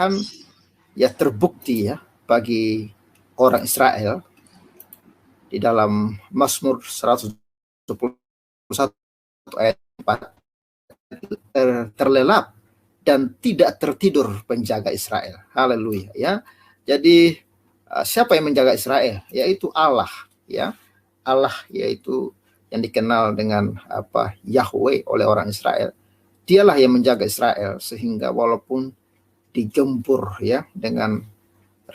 bahkan ya terbukti ya bagi orang Israel di dalam Mazmur 121 ayat 4, terlelap dan tidak tertidur penjaga Israel. Haleluya ya. Jadi siapa yang menjaga Israel? Yaitu Allah ya. Allah yaitu yang dikenal dengan Yahweh oleh orang Israel. Dialah yang menjaga Israel sehingga walaupun digempur ya dengan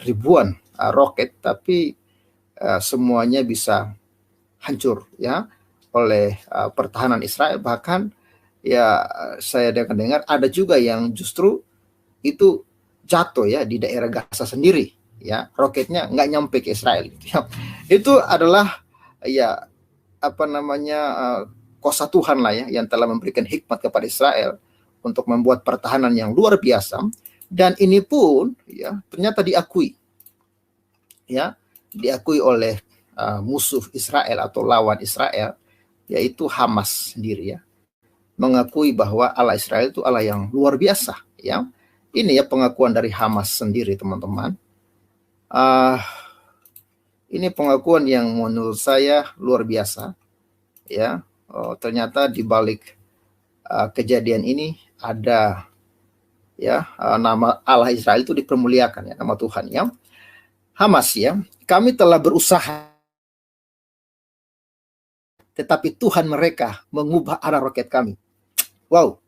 ribuan roket, tapi semuanya bisa hancur ya oleh pertahanan Israel. Bahkan ya saya dengar ada juga yang justru itu jatuh ya di daerah Gaza sendiri ya, roketnya nggak nyampe ke Israel gitu ya. Itu adalah ya kuasa Tuhan lah ya yang telah memberikan hikmat kepada Israel untuk membuat pertahanan yang luar biasa, dan ini pun ya ternyata diakui oleh musuh Israel atau lawan Israel, yaitu Hamas sendiri ya, mengakui bahwa Allah Israel itu Allah yang luar biasa ya. Ini ya pengakuan dari Hamas sendiri, teman-teman. Ini pengakuan yang menurut saya luar biasa ya. Ternyata di balik kejadian ini ada ya nama Allah Israel itu dipermuliakan ya, nama Tuhan ya. Hamas ya, kami telah berusaha tetapi Tuhan mereka mengubah arah roket kami. Wow,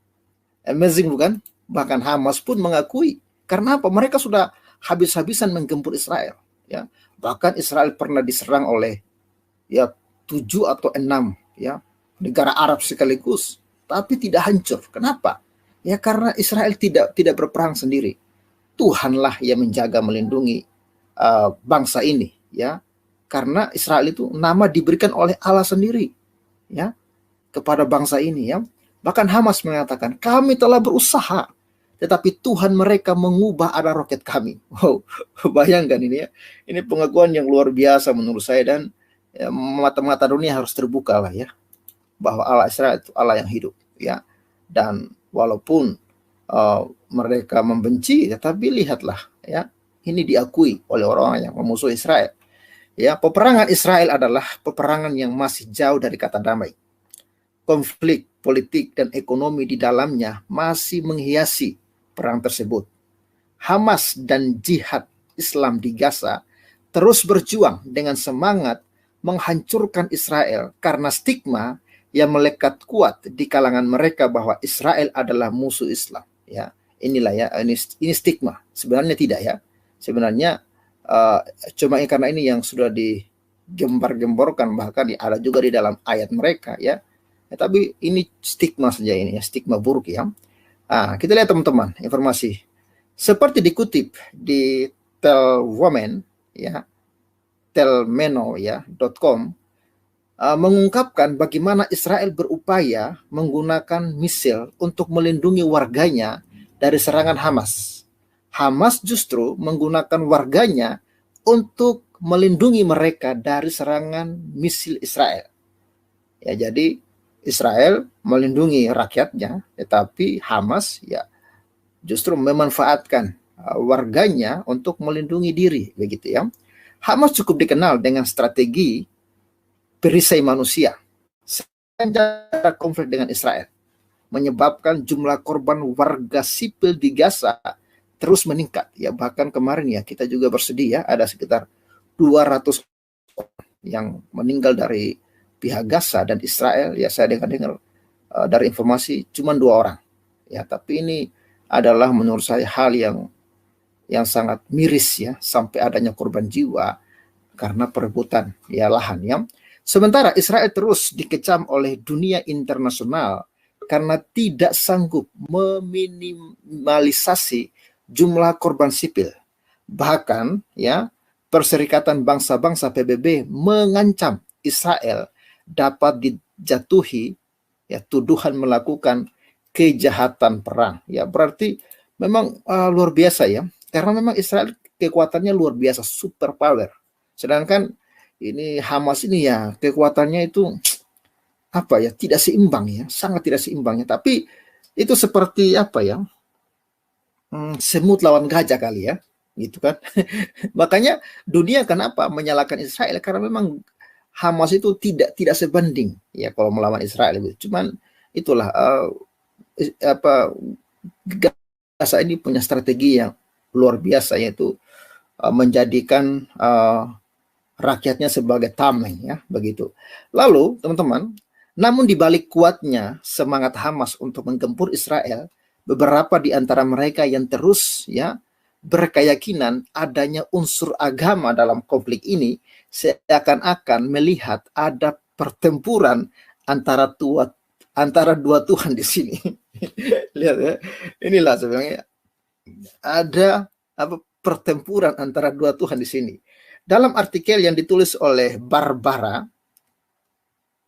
amazing bukan? Bahkan Hamas pun mengakui. Karena apa? Mereka sudah habis-habisan menggempur Israel ya. Bahkan Israel pernah diserang oleh ya 7 atau 6 ya negara Arab sekaligus, tapi tidak hancur. Kenapa? Ya karena Israel tidak berperang sendiri. Tuhanlah yang menjaga, melindungi bangsa ini ya. Karena Israel itu nama diberikan oleh Allah sendiri ya kepada bangsa ini ya. Bahkan Hamas mengatakan, kami telah berusaha tetapi Tuhan mereka mengubah arah roket kami. Wow, bayangkan ini ya. Ini pengakuan yang luar biasa menurut saya, dan ya, mata-mata dunia harus terbuka lah ya, bahwa Allah Israel itu Allah yang hidup ya. Dan walaupun mereka membenci, tetapi lihatlah ya, ini diakui oleh orang-orang yang memusuhi Israel. Ya, peperangan Israel adalah peperangan yang masih jauh dari kata damai. Konflik politik dan ekonomi di dalamnya masih menghiasi perang tersebut. Hamas dan jihad Islam di Gaza terus berjuang dengan semangat menghancurkan Israel karena stigma yang melekat kuat di kalangan mereka bahwa Israel adalah musuh Islam. Ya, inilah ya, ini stigma. Sebenarnya tidak ya. Sebenarnya cuma karena ini yang sudah digembar-gemborkan, bahkan ada juga di dalam ayat mereka ya. Tapi ini stigma saja, ini ya, stigma buruk ya. Kita lihat teman-teman informasi seperti dikutip di Telwoman ya, telmeno ya .com, mengungkapkan bagaimana Israel berupaya menggunakan misil untuk melindungi warganya dari serangan Hamas. Hamas justru menggunakan warganya untuk melindungi mereka dari serangan misil Israel. Ya, jadi Israel melindungi rakyatnya, tetapi Hamas ya justru memanfaatkan warganya untuk melindungi diri, begitu ya. Hamas cukup dikenal dengan strategi perisai manusia sejak konflik dengan Israel, menyebabkan jumlah korban warga sipil di Gaza terus meningkat. Ya, bahkan kemarin ya kita juga bersedih ya, ada sekitar 200 orang yang meninggal dari pihak Gaza dan Israel. Ya, saya dengar dari informasi cuma 2 orang. Ya, tapi ini adalah menurut saya hal yang sangat miris ya, sampai adanya korban jiwa karena perebutan ya lahan ya. Sementara Israel terus dikecam oleh dunia internasional karena tidak sanggup meminimalisasi jumlah korban sipil. Bahkan ya, Perserikatan Bangsa-Bangsa PBB mengancam Israel dapat dijatuhi ya tuduhan melakukan kejahatan perang. Ya, berarti memang luar biasa ya. Karena memang Israel kekuatannya luar biasa, super power. Sedangkan ini Hamas ini ya kekuatannya itu apa ya, tidak seimbang ya, sangat tidak seimbang ya. Tapi itu seperti apa ya, semut lawan gajah kali ya, gitu kan. Makanya dunia kenapa menyalahkan Israel, karena memang Hamas itu tidak sebanding ya kalau melawan Israel gitu. Cuman itulah apa Gaza ini punya strategi yang luar biasa, yaitu menjadikan rakyatnya sebagai tameng ya, begitu. Lalu teman-teman, namun di balik kuatnya semangat Hamas untuk menggempur Israel, beberapa di antara mereka yang terus ya berkeyakinan adanya unsur agama dalam konflik ini seakan-akan melihat ada pertempuran antara dua Tuhan di sini. Lihat ya, inilah sebenarnya ada pertempuran antara dua Tuhan di sini. Dalam artikel yang ditulis oleh Barbara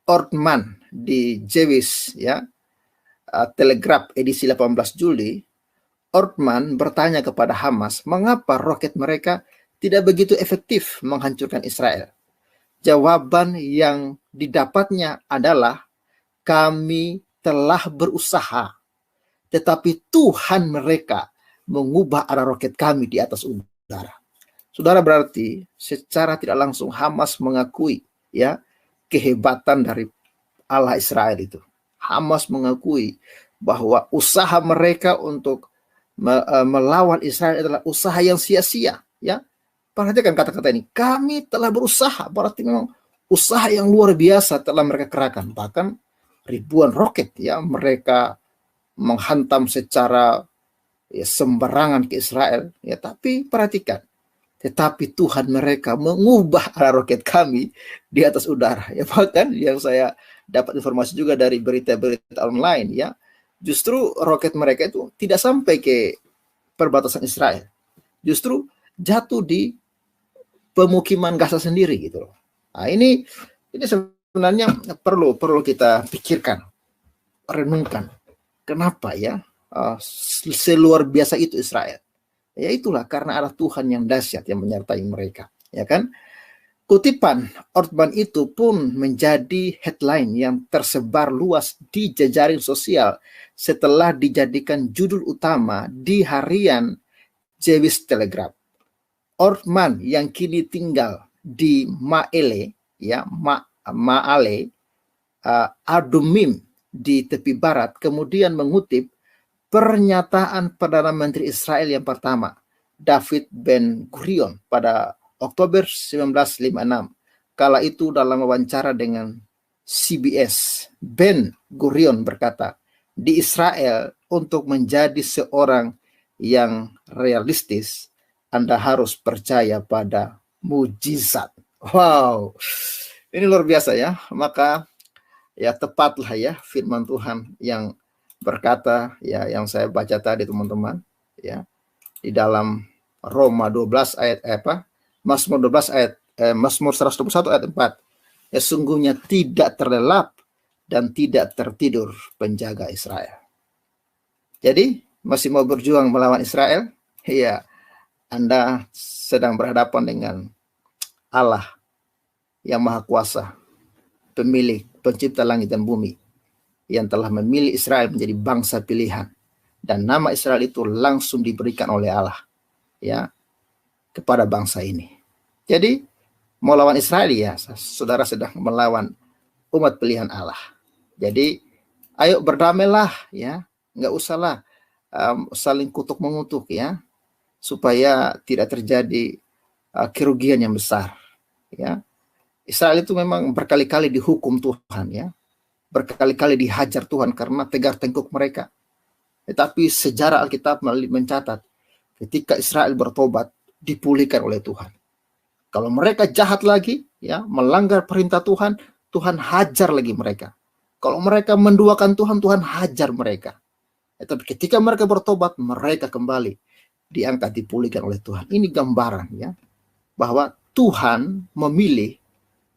Ortman di Jewish ya Telegraph edisi 18 Juli, Ortman bertanya kepada Hamas mengapa roket mereka tidak begitu efektif menghancurkan Israel. Jawaban yang didapatnya adalah, kami telah berusaha, tetapi Tuhan mereka mengubah arah roket kami di atas udara. Saudara, berarti secara tidak langsung Hamas mengakui ya kehebatan dari Allah Israel itu. Hamas mengakui bahwa usaha mereka untuk melawan Israel adalah usaha yang sia-sia ya. Perhatikan kata-kata ini, kami telah berusaha, berarti memang usaha yang luar biasa telah mereka kerahkan. Bahkan ribuan roket ya mereka menghantam secara ya sembarangan ke Israel ya. Tapi perhatikan, tetapi Tuhan mereka mengubah arah roket kami di atas udara. Ya, bahkan yang saya dapat informasi juga dari berita-berita online ya, justru roket mereka itu tidak sampai ke perbatasan Israel, justru jatuh di pemukiman Gaza sendiri gitu loh. Nah, ini sebenarnya perlu kita pikirkan, renungkan, kenapa ya seluar biasa itu Israel. Ya itulah karena ada Tuhan yang dahsyat yang menyertai mereka, ya kan? Kutipan Ortman itu pun menjadi headline yang tersebar luas di jejaring sosial setelah dijadikan judul utama di harian Jewish Telegraph. Ortman yang kini tinggal di Ma'ale, ya Ma'ale, Adumim di tepi barat, kemudian mengutip pernyataan Perdana Menteri Israel yang pertama, David Ben-Gurion, pada Oktober 1956. Kala itu dalam wawancara dengan CBS, Ben-Gurion berkata, di Israel untuk menjadi seorang yang realistis, Anda harus percaya pada mujizat. Wow, ini luar biasa ya. Maka ya tepatlah ya firman Tuhan yang berkata ya, yang saya baca tadi teman-teman ya, di dalam Roma 12 ayat Mazmur 12 ayat Mazmur 121 ayat 4, ya sungguhnya tidak terlelap dan tidak tertidur penjaga Israel. Jadi masih mau berjuang melawan Israel? Ya, Anda sedang berhadapan dengan Allah yang Maha Kuasa, pemilik, pencipta langit dan bumi, yang telah memilih Israel menjadi bangsa pilihan, dan nama Israel itu langsung diberikan oleh Allah ya kepada bangsa ini. Jadi mau lawan Israel ya, saudara sedang melawan umat pilihan Allah. Jadi ayo berdamailah ya, nggak usahlah saling kutuk mengutuk ya, supaya tidak terjadi kerugian yang besar ya. Israel itu memang berkali-kali dihukum Tuhan ya, berkali-kali dihajar Tuhan karena tegar tengkuk mereka. Tetapi sejarah Alkitab mencatat ketika Israel bertobat, dipulihkan oleh Tuhan. Kalau mereka jahat lagi, ya melanggar perintah Tuhan, Tuhan hajar lagi mereka. Kalau mereka menduakan Tuhan, Tuhan hajar mereka. Tapi ketika mereka bertobat, mereka kembali diangkat, dipulihkan oleh Tuhan. Ini gambaran ya, bahwa Tuhan memilih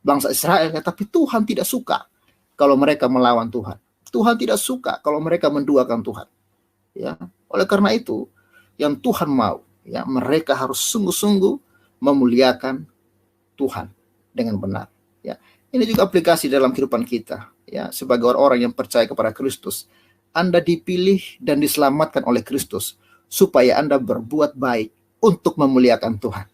bangsa Israel, tapi Tuhan tidak suka kalau mereka melawan Tuhan. Tuhan tidak suka kalau mereka menduakan Tuhan. Ya, oleh karena itu, yang Tuhan mau, ya mereka harus sungguh-sungguh memuliakan Tuhan dengan benar. Ya, ini juga aplikasi dalam kehidupan kita. Ya, sebagai orang yang percaya kepada Kristus, Anda dipilih dan diselamatkan oleh Kristus supaya Anda berbuat baik untuk memuliakan Tuhan.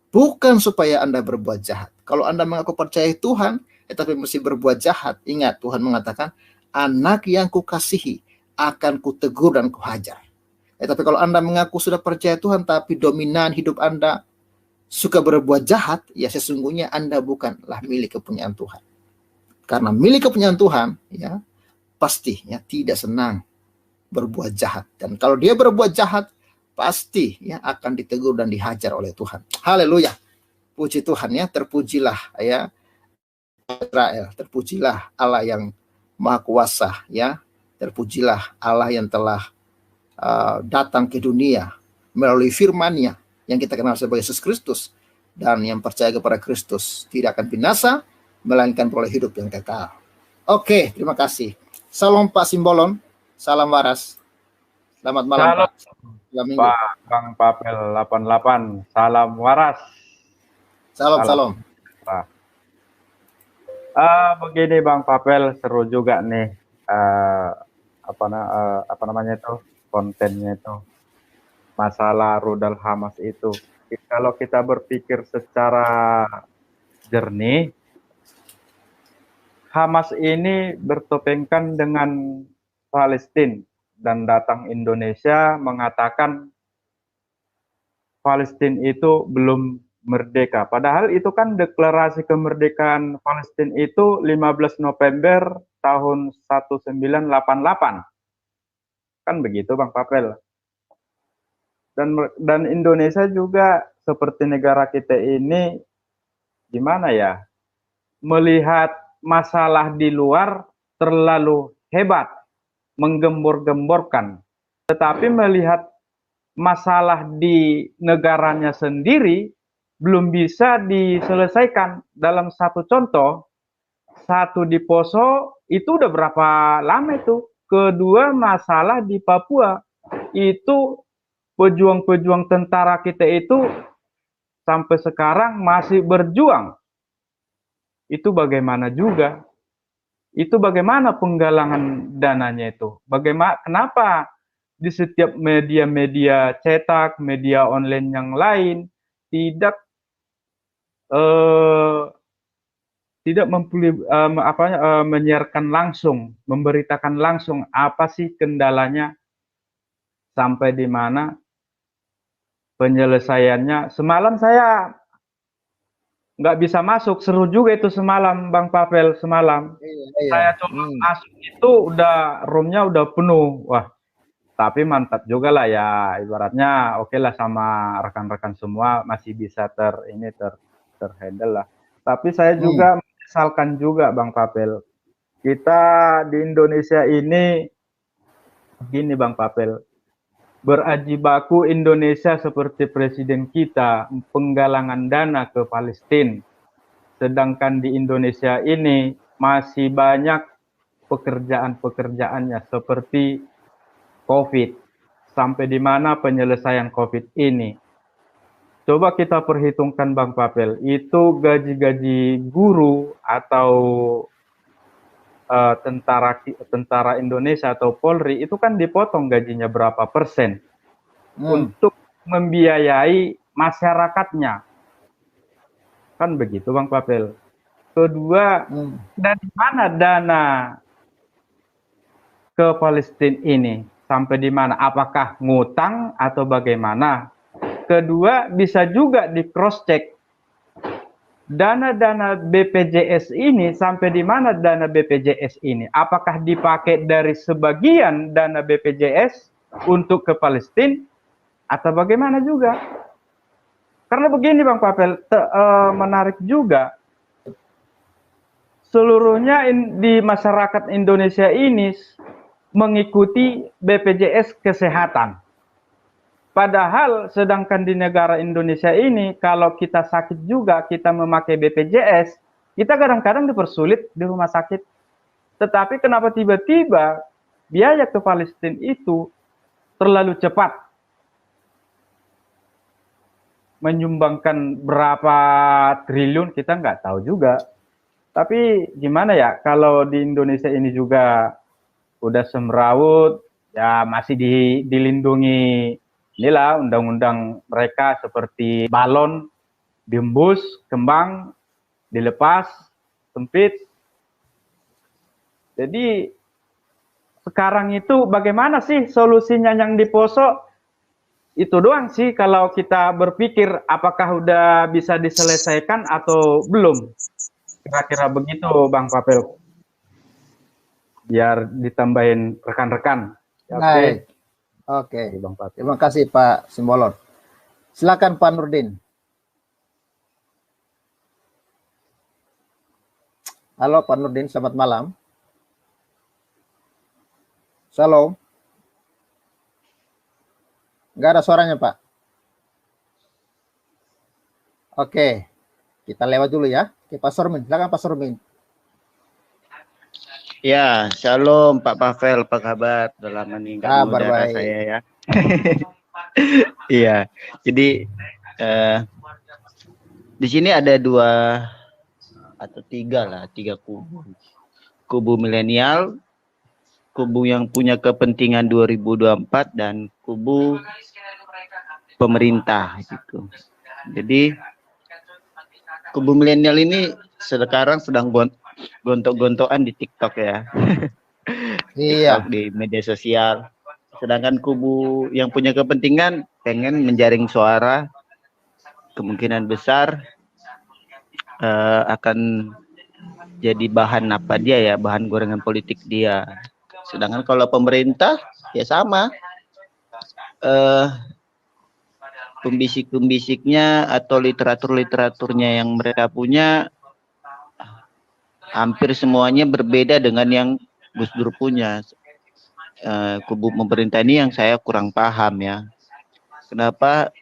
Bukan supaya Anda berbuat jahat. Kalau Anda mengaku percaya Tuhan, tetapi mesti berbuat jahat, ingat Tuhan mengatakan, anak yang kukasihi akan kutegur dan kuhajar. Tapi kalau Anda mengaku sudah percaya Tuhan, tapi dominan hidup Anda suka berbuat jahat, ya sesungguhnya Anda bukanlah milik kepunyaan Tuhan. Karena milik kepunyaan Tuhan, ya pasti ya tidak senang berbuat jahat. Dan kalau dia berbuat jahat, pasti ya akan ditegur dan dihajar oleh Tuhan. Haleluya. Puji Tuhan ya, terpujilah ya Israel, terpujilah Allah yang Maha Kuasa ya. Terpujilah Allah yang telah datang ke dunia melalui firman-Nya yang kita kenal sebagai Yesus Kristus, dan yang percaya kepada Kristus tidak akan binasa melainkan peroleh hidup yang kekal. Oke, terima kasih. Salam Pak Simbolon, salam waras. Selamat malam salam, Pak. Selamat minggu. Pak Bang Papel 88, salam waras. Salam. Begini Bang Papel, seru juga nih apa namanya itu, kontennya itu, masalah rudal Hamas itu. Kalau kita berpikir secara jernih, Hamas ini bertopengkan dengan Palestina dan datang Indonesia mengatakan Palestina itu belum merdeka. Padahal itu kan deklarasi kemerdekaan Palestina itu 15 November tahun 1988. Kan begitu Bang Papel. Dan Indonesia juga seperti negara kita ini gimana ya? Melihat masalah di luar terlalu hebat, menggembor-gemborkan. Tetapi melihat masalah di negaranya sendiri belum bisa diselesaikan. Dalam satu contoh, satu di Poso itu udah berapa lama itu. Kedua, masalah di Papua itu pejuang-pejuang tentara kita itu sampai sekarang masih berjuang. Itu bagaimana juga? Itu bagaimana penggalangan dananya itu? Bagaimana? Kenapa di setiap media-media cetak, media online yang lain tidak menyiarkan langsung, memberitakan langsung apa sih kendalanya, sampai di mana penyelesaiannya. Semalam saya nggak bisa masuk, seru juga itu semalam Bang Papel, semalam. Iya. Saya coba masuk itu udah roomnya udah penuh. Wah, tapi mantap juga lah ya, ibaratnya oke lah sama rekan-rekan semua masih bisa terhandle lah. Tapi saya juga menyesalkan juga Bang Papel. Kita di Indonesia ini gini Bang Papel, berajibaku Indonesia seperti presiden kita penggalangan dana ke Palestina, sedangkan di Indonesia ini masih banyak pekerjaan-pekerjaannya seperti COVID. Sampai di mana penyelesaian COVID ini? Coba kita perhitungkan Bang Papel, itu gaji-gaji guru atau tentara Indonesia atau Polri itu kan dipotong gajinya berapa persen untuk membiayai masyarakatnya. Kan begitu Bang Papel. Kedua, dari mana dana ke Palestina ini? Sampai di mana? Apakah ngutang atau bagaimana? Kedua, bisa juga di cross check. Dana-dana BPJS ini sampai di mana dana BPJS ini? Apakah dipakai dari sebagian dana BPJS untuk ke Palestina atau bagaimana juga? Karena begini Bang Papel, menarik juga. Seluruhnya di masyarakat Indonesia ini mengikuti BPJS kesehatan. Padahal sedangkan di negara Indonesia ini kalau kita sakit juga kita memakai BPJS, kita kadang-kadang dipersulit di rumah sakit. Tetapi kenapa tiba-tiba biaya ke Palestina itu terlalu cepat? Menyumbangkan berapa triliun kita nggak tahu juga. Tapi gimana ya, kalau di Indonesia ini juga udah semrawut, ya masih dilindungi inilah undang-undang mereka seperti balon, diembus, kembang, dilepas, sempit. Jadi sekarang itu bagaimana sih solusinya yang di Poso? Itu doang sih kalau kita berpikir apakah udah bisa diselesaikan atau belum. Kira-kira begitu Bang Papel. Biar ditambahin rekan-rekan. Ya, Baik. Oke. Bang Papel. Terima kasih Pak Simbolon. Silakan Pak Nurdin. Halo Pak Nurdin, selamat malam. Shalom. Nggak ada suaranya Pak. Oke, kita lewat dulu ya. Oke, Pak Sormin, silakan Pak Sormin. Ya, shalom Pak Pavel, apa kabar? Udah lama nih nggak Kabar mengudara baik. saya ya. Iya, jadi di sini ada 2 atau 3 lah, 3 kubu. Kubu milenial, kubu yang punya kepentingan 2024 dan kubu pemerintah gitu. Jadi kubu milenial ini sekarang sedang gontok-gontokan di TikTok ya. Iya. TikTok, di media sosial. Sedangkan kubu yang punya kepentingan pengen menjaring suara, kemungkinan besar akan jadi bahan apa dia ya, bahan gorengan politik dia. Sedangkan kalau pemerintah ya sama, pembisik-pembisiknya atau literatur-literaturnya yang mereka punya hampir semuanya berbeda dengan yang Gus Dur punya. Kubu pemerintah ini yang saya kurang paham ya. Kenapa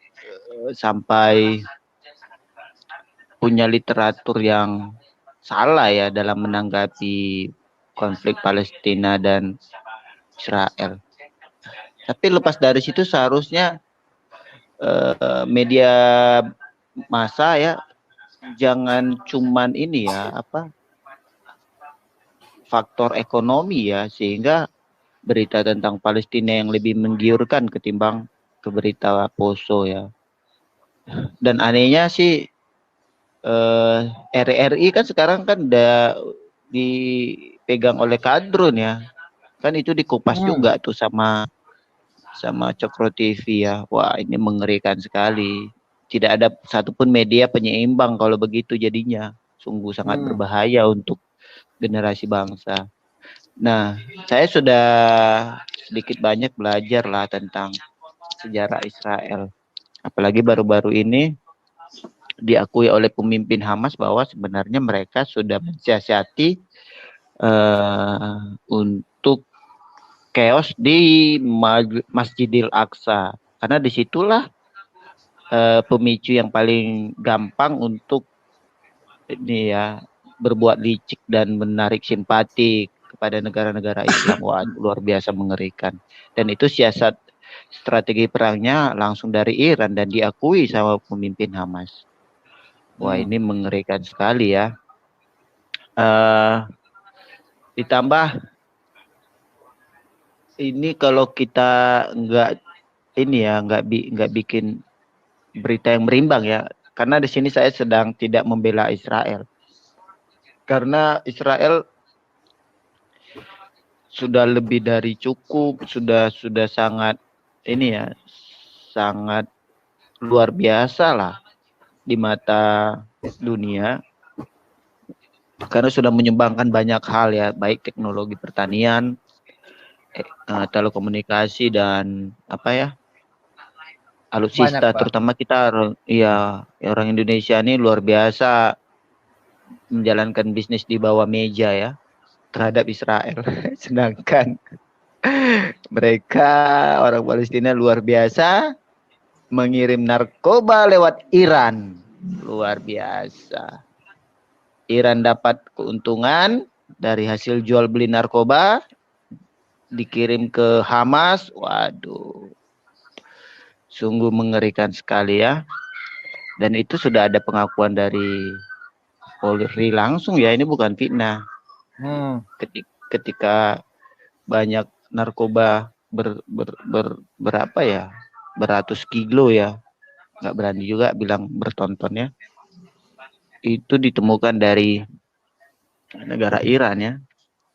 sampai punya literatur yang salah ya dalam menanggapi konflik Palestina dan Israel. Tapi lepas dari situ seharusnya media massa ya jangan cuman ini ya faktor ekonomi ya, sehingga berita tentang Palestina yang lebih menggiurkan ketimbang ke berita Poso ya. Dan anehnya sih RRI kan sekarang kan udah dipegang oleh kadrun ya. Kan itu dikupas juga tuh sama Cokro TV ya. Wah, ini mengerikan sekali. Tidak ada satupun media penyeimbang kalau begitu jadinya. Sungguh sangat berbahaya untuk generasi bangsa. Nah, saya sudah sedikit banyak belajar lah tentang sejarah Israel. Apalagi baru-baru ini diakui oleh pemimpin Hamas bahwa sebenarnya mereka sudah mensiasati untuk chaos di Masjidil Aqsa. Karena disitulah pemicu yang paling gampang untuk ini ya berbuat licik dan menarik simpati kepada negara-negara Islam. Wah, luar biasa mengerikan. Dan itu siasat strategi perangnya langsung dari Iran dan diakui sama pemimpin Hamas. Wah, ini mengerikan sekali ya. Ditambah ini kalau kita nggak bikin berita yang berimbang ya. Karena di sini saya sedang tidak membela Israel. Karena Israel sudah lebih dari cukup, sudah sangat ini ya, sangat luar biasa lah di mata dunia. Karena sudah menyumbangkan banyak hal ya, baik teknologi pertanian, telekomunikasi dan alutsista, terutama kita orang Indonesia ini luar biasa menjalankan bisnis di bawah meja ya terhadap Israel. Sedangkan mereka orang Palestina luar biasa mengirim narkoba lewat Iran. Luar biasa. Iran dapat keuntungan dari hasil jual beli narkoba, dikirim ke Hamas. Waduh, sungguh mengerikan sekali ya. Dan itu sudah ada pengakuan dari Polri langsung ya, ini bukan fitnah. Ketika banyak narkoba berapa ya, beratus kilo ya, nggak berani juga bilang bertonton ya, itu ditemukan dari negara Iran ya.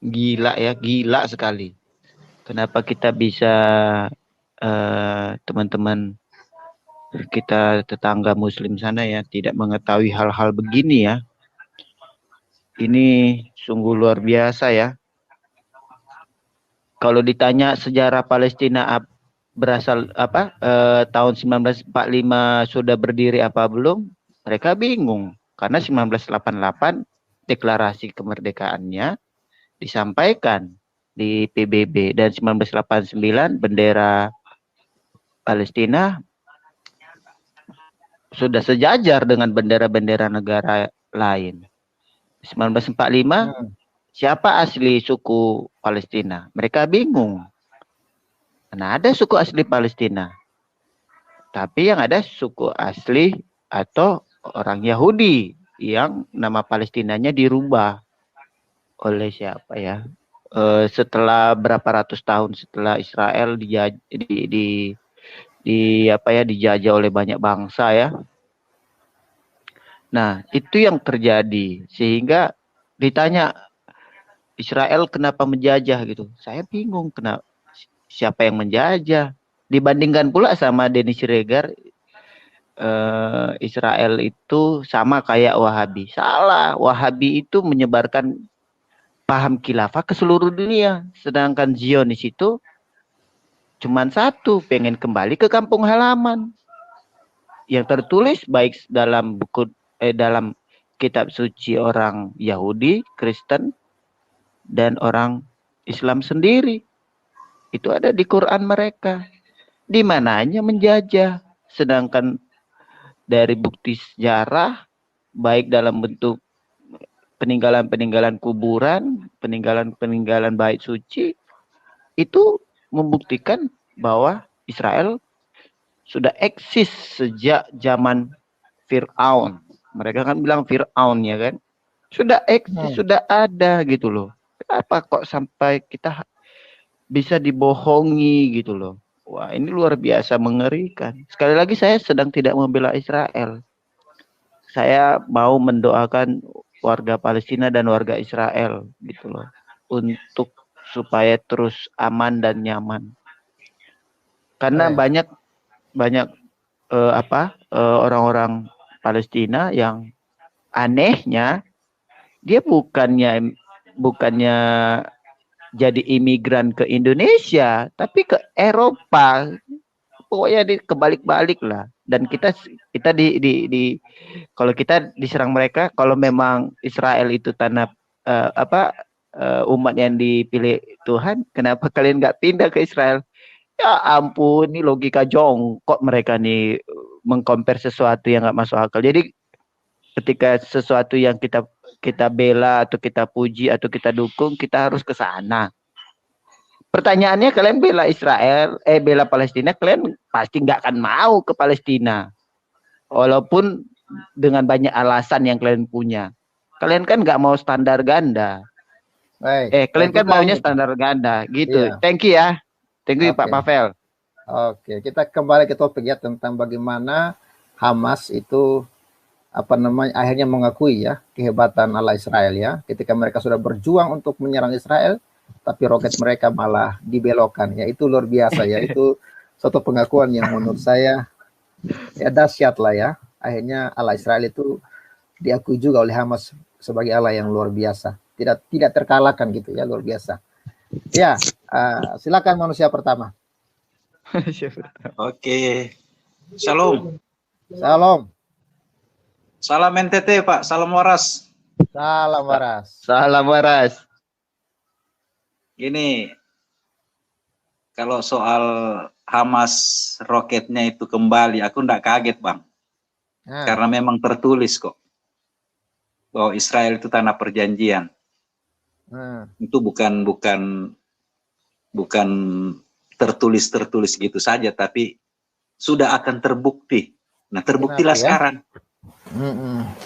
Gila ya, gila sekali. Kenapa kita bisa teman-teman kita tetangga muslim sana ya tidak mengetahui hal-hal begini ya. Ini sungguh luar biasa ya. Kalau ditanya sejarah Palestina berasal apa tahun 1945 sudah berdiri apa belum, mereka bingung karena 1988 deklarasi kemerdekaannya disampaikan di PBB dan 1989 bendera Palestina sudah sejajar dengan bendera-bendera negara lain. 1945 siapa asli suku Palestina? Mereka bingung. Karena ada suku asli Palestina. Tapi yang ada suku asli atau orang Yahudi yang nama Palestinanya dirubah oleh siapa ya? Setelah berapa ratus tahun setelah Israel dijajah oleh banyak bangsa ya. Nah, itu yang terjadi sehingga ditanya Israel kenapa menjajah gitu. Saya bingung kenapa siapa yang menjajah. Dibandingkan pula sama Denny Siregar, Israel itu sama kayak Wahabi. Salah, Wahabi itu menyebarkan paham khilafah ke seluruh dunia. Sedangkan Zionis itu cuman satu, pengen kembali ke kampung halaman. Yang tertulis baik dalam buku dalam kitab suci orang Yahudi, Kristen, dan orang Islam sendiri. Itu ada di Quran mereka. Di mananya menjajah. Sedangkan dari bukti sejarah, baik dalam bentuk peninggalan-peninggalan kuburan, peninggalan-peninggalan bait suci, itu membuktikan bahwa Israel sudah eksis sejak zaman Fir'aun. Mereka kan bilang Fir'aun ya kan. Sudah eksis, sudah ada gitu loh. Kenapa kok sampai kita bisa dibohongi gitu loh. Wah, ini luar biasa mengerikan. Sekali lagi saya sedang tidak membela Israel. Saya mau mendoakan warga Palestina dan warga Israel gitu loh. Untuk supaya terus aman dan nyaman. Karena banyak orang-orang Palestina yang anehnya dia bukannya jadi imigran ke Indonesia, tapi ke Eropa. Pokoknya kebalik-balik lah. Dan kita kalau kita diserang mereka, kalau memang Israel itu tanah umat yang dipilih Tuhan, kenapa kalian nggak pindah ke Israel? Ya ampun, ini logika jongkok mereka nih mengcompare sesuatu yang nggak masuk akal. Jadi ketika sesuatu yang kita bela atau kita puji atau kita dukung, kita harus ke sana. Pertanyaannya, kalian bela Israel, bela Palestina, kalian pasti nggak akan mau ke Palestina. Walaupun dengan banyak alasan yang kalian punya. Kalian kan nggak mau standar ganda. Kalian kan maunya standar ganda, gitu. Iya. Thank you ya. Thank you Pak Pavel. Oke, kita kembali ke topik ya tentang bagaimana Hamas itu akhirnya mengakui ya kehebatan Allah Israel ya. Ketika mereka sudah berjuang untuk menyerang Israel, tapi roket mereka malah dibelokkan ya. Itu luar biasa ya. Itu suatu pengakuan yang menurut saya ya dahsyat lah ya. Akhirnya Allah Israel itu diakui juga oleh Hamas sebagai Allah yang luar biasa. Tidak terkalahkan gitu ya, luar biasa. Ya, silakan manusia pertama. Oke. Shalom. Salam. Salam NTT, Pak. Salam waras. Salam waras. Salam waras. Gini, kalau soal Hamas roketnya itu kembali, aku enggak kaget, Bang. Karena memang tertulis kok bahwa Israel itu tanah perjanjian. Itu bukan tertulis gitu saja, tapi sudah akan terbukti. Nah, terbuktilah ya? Sekarang.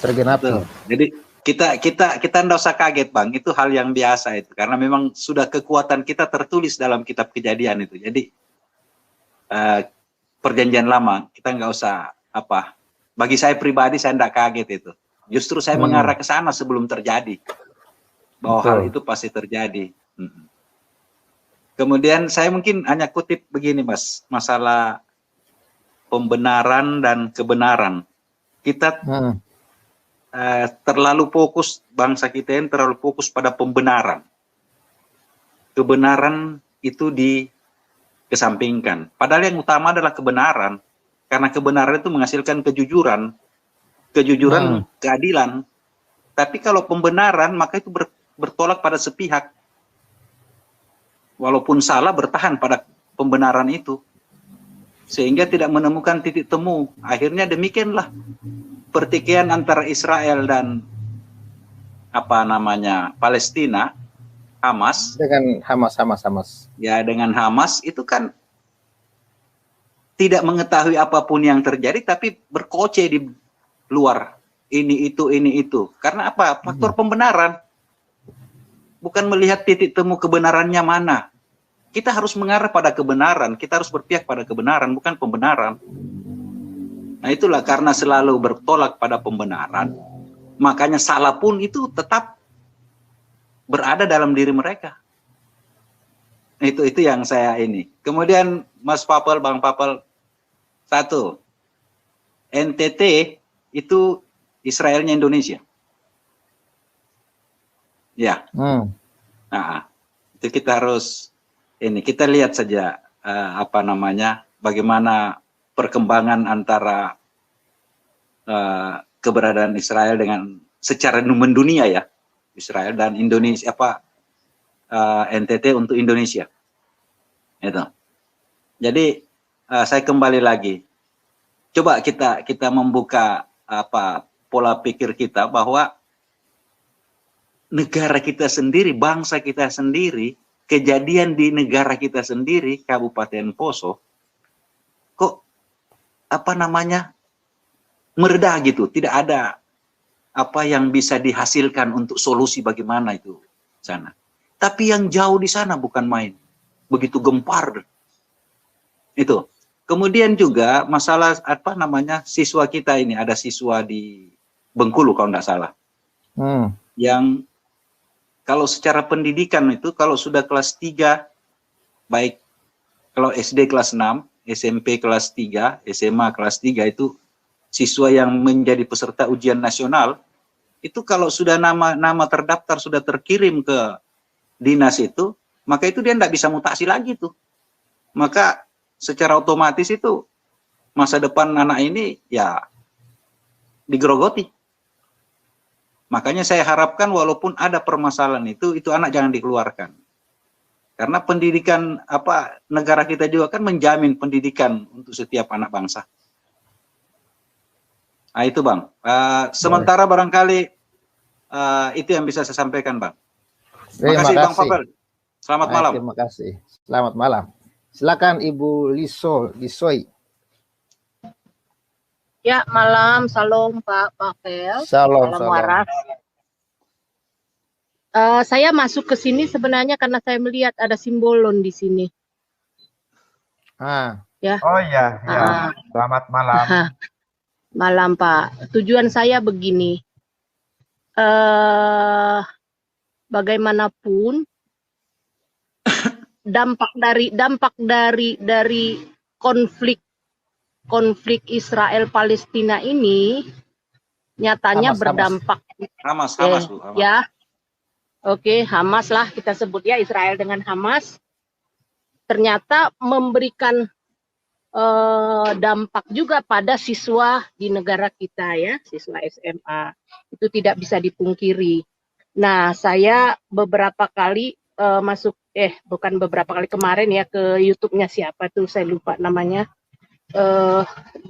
Tergenapi. Jadi kita enggak usah kaget, Bang. Itu hal yang biasa itu, karena memang sudah kekuatan kita tertulis dalam kitab Kejadian itu. Jadi perjanjian lama, kita nggak usah apa. Bagi saya pribadi saya tidak kaget itu. Justru saya mengarah ke sana sebelum terjadi. Bahwa hal itu pasti terjadi. Kemudian saya mungkin hanya kutip begini Mas, masalah pembenaran dan kebenaran. Kita terlalu fokus, bangsa kita ini terlalu fokus pada pembenaran. Kebenaran itu dikesampingkan. Padahal yang utama adalah kebenaran. Karena kebenaran itu menghasilkan kejujuran. Kejujuran, keadilan. Tapi kalau pembenaran, maka itu bertolak pada sepihak. Walaupun salah, bertahan pada pembenaran itu. Sehingga tidak menemukan titik temu. Akhirnya demikianlah pertikaian antara Israel dan Palestina, Hamas. Dengan Hamas. Ya, dengan Hamas itu kan tidak mengetahui apapun yang terjadi, tapi berkoceh di luar. Ini itu. Karena apa? Faktor pembenaran. Bukan melihat titik temu kebenarannya mana. Kita harus mengarah pada kebenaran. Kita harus berpihak pada kebenaran, bukan pembenaran. Nah itulah karena selalu bertolak pada pembenaran. Makanya salah pun itu tetap berada dalam diri mereka. Itu yang saya ini. Kemudian Mas Papel, Bang Papel, satu, NTT itu Israelnya Indonesia. Ya. Nah, itu kita harus kita lihat saja bagaimana perkembangan antara keberadaan Israel dengan secara mendunia ya, Israel dan Indonesia NTT untuk Indonesia. Itu. Jadi saya kembali lagi. Coba kita membuka pola pikir kita bahwa negara kita sendiri, bangsa kita sendiri, kejadian di negara kita sendiri, Kabupaten Poso, kok meredah gitu, tidak ada apa yang bisa dihasilkan untuk solusi bagaimana itu sana. Tapi yang jauh di sana bukan main, begitu gempar itu. Kemudian juga masalah siswa kita ini, ada siswa di Bengkulu kalau tidak salah, yang kalau secara pendidikan itu, kalau sudah kelas 3, baik kalau SD kelas 6, SMP kelas 3, SMA kelas 3 itu siswa yang menjadi peserta ujian nasional, itu kalau sudah nama terdaftar, sudah terkirim ke dinas itu, maka itu dia tidak bisa mutasi lagi tuh. Maka secara otomatis itu masa depan anak ini ya digerogoti. Makanya saya harapkan walaupun ada permasalahan itu anak jangan dikeluarkan. Karena pendidikan negara kita juga kan menjamin pendidikan untuk setiap anak bangsa. Nah itu Bang. Sementara barangkali itu yang bisa saya sampaikan Bang. Terima kasih Bang Papel. Selamat malam. Terima kasih. Selamat malam. Silakan Ibu Lisoi. Ya, malam. Salam Pak Papel. Salam waras. Saya masuk ke sini sebenarnya karena saya melihat ada simbolon di sini. Ya. Oh ya. Selamat malam. Malam Pak. Tujuan saya begini. Bagaimanapun dampak dari konflik Israel Palestina ini nyatanya berdampak Hamas. Ya. Oke, Hamas lah kita sebut ya, Israel dengan Hamas ternyata memberikan dampak juga pada siswa di negara kita ya, siswa SMA. Itu tidak bisa dipungkiri. Nah, saya beberapa kali kemarin ya ke YouTube-nya siapa tuh, saya lupa namanya.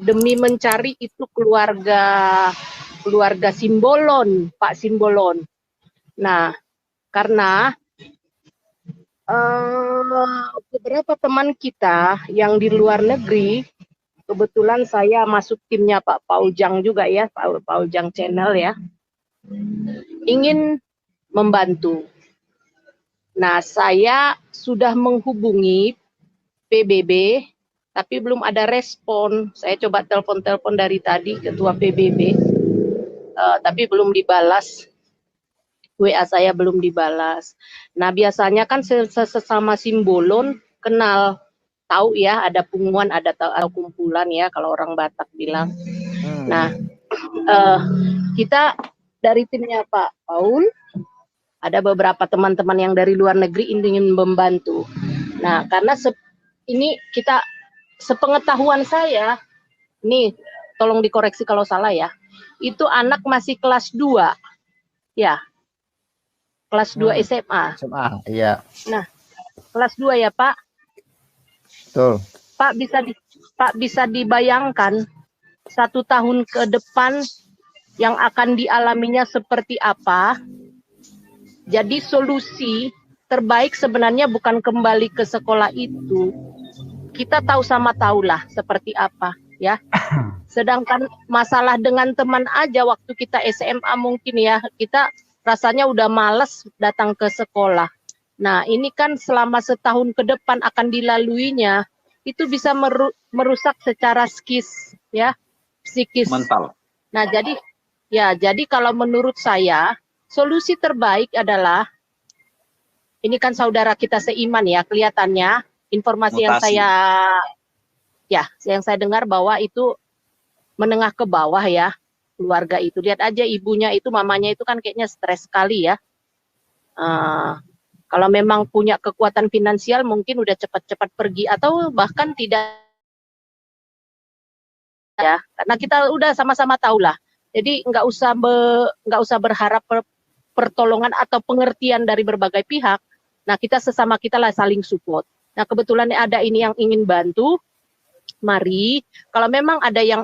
Demi mencari itu keluarga Simbolon, Pak Simbolon. Nah, karena beberapa teman kita yang di luar negeri, kebetulan saya masuk timnya Pak Paujang juga ya, Pak Paujang Channel ya, ingin membantu. Nah, saya sudah menghubungi PBB tapi belum ada respon. Saya coba telepon-telepon dari tadi Ketua PBB, tapi belum dibalas. WA saya belum dibalas. Nah, biasanya kan sesama Simbolon kenal, tahu ya, ada punguan, ada kumpulan ya, kalau orang Batak bilang. Nah, kita dari timnya Pak Paul, ada beberapa teman-teman yang dari luar negeri ingin membantu. Nah, karena ini kita, sepengetahuan saya, nih tolong dikoreksi kalau salah ya, itu anak masih kelas 2, ya, kelas 2 SMA. SMA, iya. Nah, kelas 2 ya Pak. Betul. Pak bisa dibayangkan 1 tahun ke depan yang akan dialaminya seperti apa. Jadi solusi terbaik sebenarnya bukan kembali ke sekolah itu. Kita tahulah seperti apa ya. Sedangkan masalah dengan teman aja waktu kita SMA mungkin ya, kita rasanya udah males datang ke sekolah. Nah, ini kan selama setahun ke depan akan dilaluinya, itu bisa merusak secara psikis. Mental. Nah, jadi kalau menurut saya, solusi terbaik adalah, ini kan saudara kita seiman ya, kelihatannya, informasi Mutasi. yang saya dengar bahwa itu menengah ke bawah ya, keluarga itu. Lihat aja ibunya itu, mamanya itu kan kayaknya stres sekali ya. Kalau memang punya kekuatan finansial mungkin udah cepat-cepat pergi atau bahkan tidak ya, karena kita udah sama-sama tahu lah. Jadi nggak usah berharap pertolongan atau pengertian dari berbagai pihak. Nah, kita sesama kita lah saling support. Nah, kebetulan ada ini yang ingin bantu. Mari, kalau memang ada yang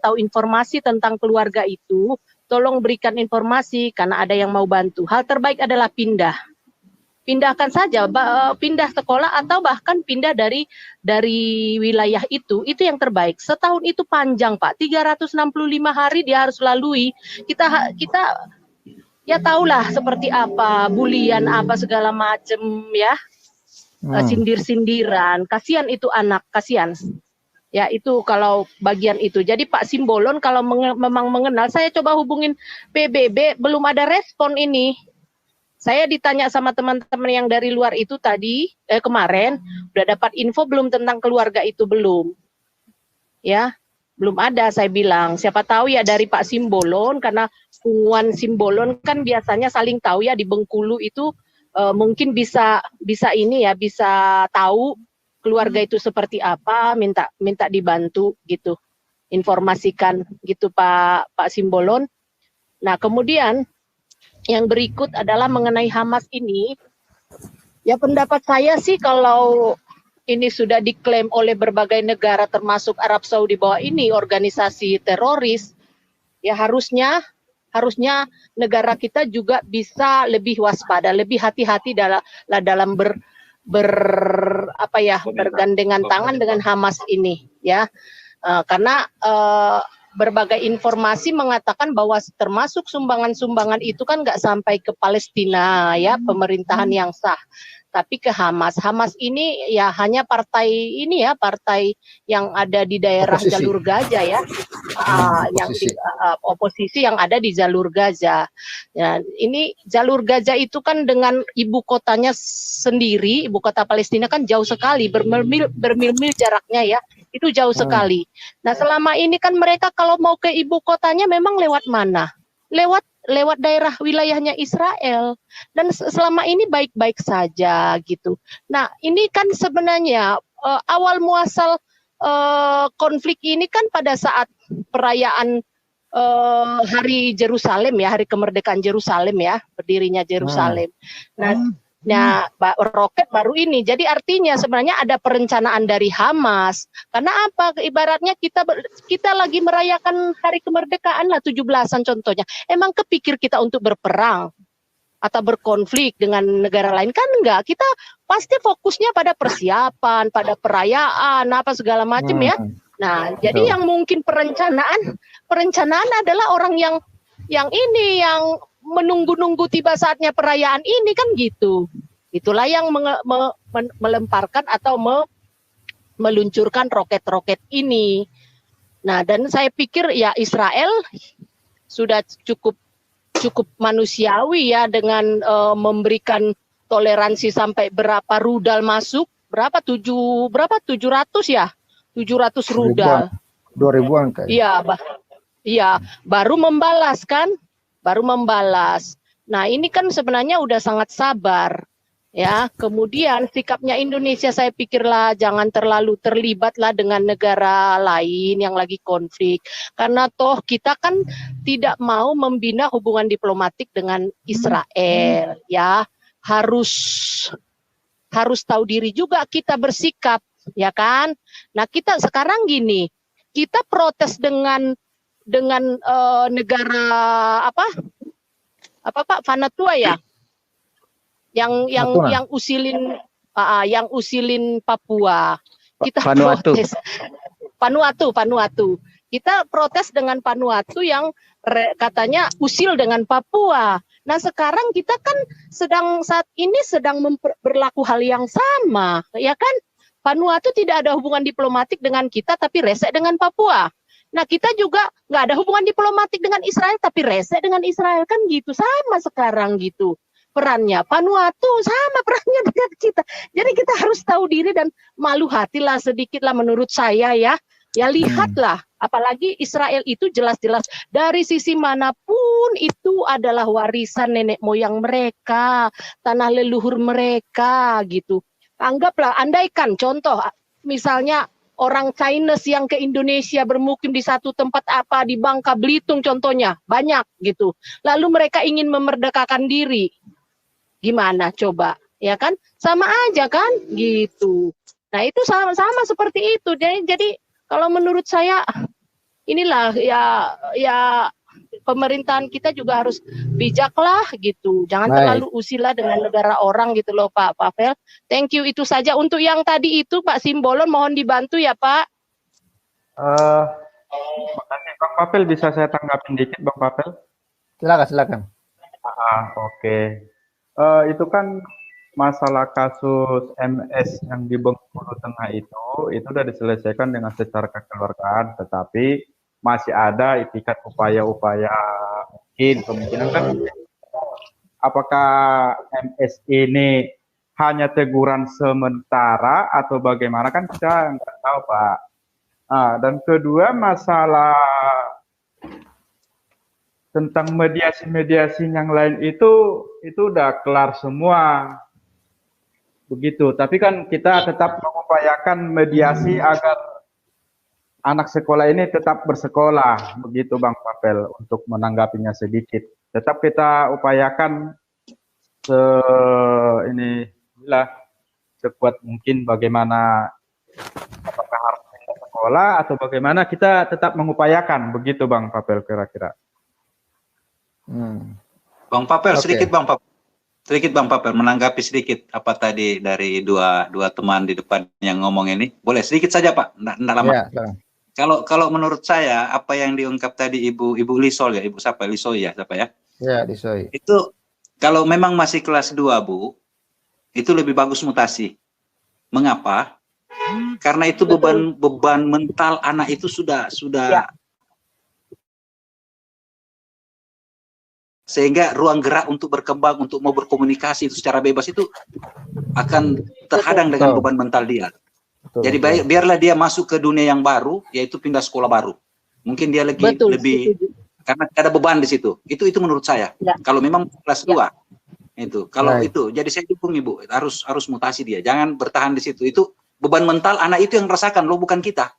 tahu informasi tentang keluarga itu, tolong berikan informasi karena ada yang mau bantu. Hal terbaik adalah pindahkan saja, pindah sekolah atau bahkan pindah dari wilayah itu yang terbaik. Setahun itu panjang Pak, 365 hari dia harus lalui. Kita ya tahulah seperti apa, bulian apa segala macam ya, sindir-sindiran. Kasihan itu anak, kasihan. Ya itu kalau bagian itu. Jadi Pak Simbolon kalau memang mengenal, saya coba hubungin PBB, belum ada respon ini. Saya ditanya sama teman-teman yang dari luar itu kemarin, udah dapat info belum tentang keluarga itu belum? Ya, belum ada saya bilang. Siapa tahu ya dari Pak Simbolon, karena punguan Simbolon kan biasanya saling tahu ya di Bengkulu itu, mungkin bisa tahu keluarga itu seperti apa, minta dibantu gitu, informasikan gitu Pak Simbolon. Nah kemudian yang berikut adalah mengenai Hamas ini. Ya pendapat saya sih kalau ini sudah diklaim oleh berbagai negara termasuk Arab Saudi bahwa ini organisasi teroris, ya harusnya negara kita juga bisa lebih waspada, lebih hati-hati dalam bergandengan tangan dengan Hamas ini ya. Karena berbagai informasi mengatakan bahwa termasuk sumbangan-sumbangan itu kan nggak sampai ke Palestina ya, pemerintahan yang sah, tapi ke Hamas. Hamas ini ya hanya partai yang ada di daerah oposisi. Jalur Gaza ya, oposisi yang ada di jalur Gaza. Ya, ini jalur Gaza itu kan dengan ibu kotanya sendiri, ibu kota Palestina kan jauh sekali, bermil-mil jaraknya ya. Itu jauh sekali. Nah, selama ini kan mereka kalau mau ke ibu kotanya memang lewat mana? Lewat daerah wilayahnya Israel. Dan selama ini baik-baik saja gitu. Nah, ini kan sebenarnya awal muasal konflik ini kan pada saat perayaan Hari Yerusalem ya, Hari Kemerdekaan Yerusalem ya, berdirinya Yerusalem. Nah, roket baru ini. Jadi artinya sebenarnya ada perencanaan dari Hamas. Karena apa? Ibaratnya kita lagi merayakan hari kemerdekaan lah, 17-an contohnya. Emang kepikir kita untuk berperang atau berkonflik dengan negara lain? Kan enggak. Kita pasti fokusnya pada persiapan, pada perayaan, apa segala macam ya. Nah, jadi yang mungkin perencanaan adalah orang yang menunggu-nunggu tiba saatnya perayaan ini kan gitu. Itulah yang melemparkan atau meluncurkan roket-roket ini. Nah, dan saya pikir ya Israel sudah cukup manusiawi ya dengan memberikan toleransi sampai berapa rudal masuk, berapa 700 ya? 700 rudal. 2000-an kayak. Iya, baru membalas kan? Baru membalas. Nah, ini kan sebenarnya udah sangat sabar. Ya, kemudian sikapnya Indonesia saya pikirlah jangan terlalu terlibatlah dengan negara lain yang lagi konflik. Karena toh kita kan tidak mau membina hubungan diplomatik dengan Israel, ya. Harus tahu diri juga kita bersikap, ya kan? Nah, kita sekarang gini, kita protes dengan negara apa Pak Vanuatu ya, yang usilin Papua. Kita protes Vanuatu. Kita protes dengan Vanuatu yang katanya usil dengan Papua. Nah, sekarang kita kan saat ini sedang berlaku hal yang sama, ya kan? Vanuatu tidak ada hubungan diplomatik dengan kita tapi resek dengan Papua. Nah, kita juga nggak ada hubungan diplomatik dengan Israel, tapi resek dengan Israel, kan gitu. Sama sekarang gitu perannya. Vanuatu sama perannya dengan kita. Jadi kita harus tahu diri dan malu hatilah sedikitlah menurut saya ya. Ya lihatlah, apalagi Israel itu jelas-jelas dari sisi manapun itu adalah warisan nenek moyang mereka, tanah leluhur mereka gitu. Anggaplah, andaikan contoh, misalnya orang Chinese yang ke Indonesia bermukim di satu tempat apa di Bangka Belitung contohnya banyak gitu. Lalu mereka ingin memerdekakan diri, gimana coba, ya kan? Sama aja kan, gitu. Nah itu sama seperti itu. Jadi kalau menurut saya inilah ya pemerintahan kita juga harus bijaklah gitu. Jangan terlalu usilah dengan negara orang gitu loh Pak Pavel. Thank you, itu saja. Untuk yang tadi itu Pak Simbolon mohon dibantu ya Pak. Makasih Bang Pavel, bisa saya tanggapin dikit Bang Pavel? Silakan. Oke. Itu kan masalah kasus MS yang di Bengkulu Tengah itu sudah diselesaikan dengan secara kekeluargaan, tetapi masih ada itikat upaya-upaya kemungkinan kan apakah MS ini hanya teguran sementara atau bagaimana kan kita nggak tahu Pak. Dan kedua masalah tentang mediasi yang lain itu udah kelar semua. Begitu, tapi kan kita tetap mengupayakan mediasi agar anak sekolah ini tetap bersekolah, begitu Bang Pavel, untuk menanggapinya sedikit. Tetap kita upayakan sekuat mungkin bagaimana, apakah harus pindah sekolah atau bagaimana, kita tetap mengupayakan, begitu Bang Pavel kira-kira. Bang Pavel, sedikit Bang Pavel menanggapi sedikit apa tadi dari dua teman di depan yang ngomong ini. Boleh sedikit saja Pak, enggak lama. Ya, kalau menurut saya apa yang diungkap tadi Ibu Lisol ya, Ibu siapa? Lisoi ya, siapa ya? Ya, Lisoi. Itu kalau memang masih kelas 2 Bu, itu lebih bagus mutasi. Mengapa? Karena itu beban mental anak itu sudah ya. Sehingga ruang gerak untuk berkembang, untuk mau berkomunikasi itu secara bebas itu akan terhadang dengan beban mental dia. Jadi biarlah dia masuk ke dunia yang baru, yaitu pindah sekolah baru. Mungkin dia lebih karena ada beban di situ. Itu menurut saya. Ya. Kalau memang kelas 2 itu, kalau itu, jadi saya dukung Ibu, harus mutasi dia. Jangan bertahan di situ. Itu beban mental anak itu yang merasakan, loh bukan kita,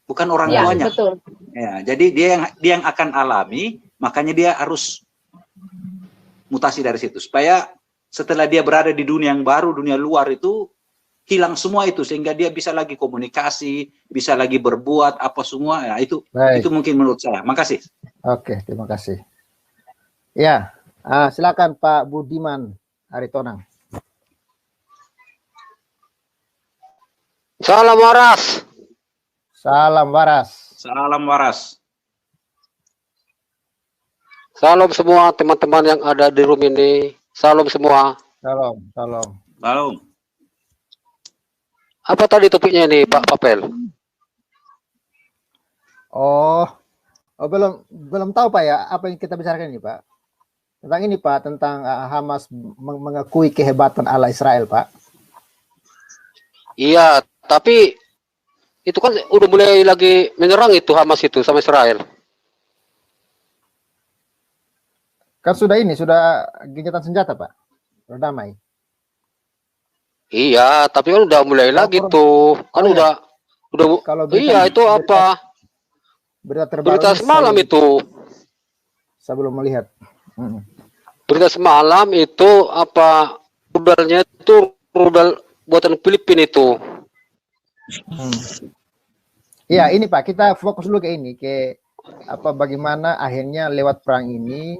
bukan orang tuanya. Betul. Ya, jadi dia yang akan alami, makanya dia harus mutasi dari situ supaya setelah dia berada di dunia yang baru, dunia luar itu hilang semua itu, sehingga dia bisa lagi komunikasi, bisa lagi berbuat apa semua ya. Itu mungkin menurut saya. Makasih. Oke, terima kasih. Ya, silakan Pak Budiman Aritonang. Salam waras. Salam waras. Salam waras. Salam semua teman-teman yang ada di room ini. Salam semua. Salam. Apa tadi topiknya ini Pak Papel? Oh, belum tahu Pak ya apa yang kita bicarakan ini Pak. Tentang ini Pak, tentang Hamas mengakui kehebatan Allah Israel Pak. Iya, tapi itu kan udah mulai lagi menyerang itu Hamas itu sama Israel. Kan sudah gencatan senjata Pak, sudah damai. Iya, tapi kan udah mulai lagi tuh, kan udah Kalau iya itu apa? Berita semalam itu. Saya belum melihat. Berita semalam itu apa? Rudalnya itu rudal buatan Filipina itu. Ya ini Pak, kita fokus dulu ke ini, ke apa bagaimana akhirnya lewat perang ini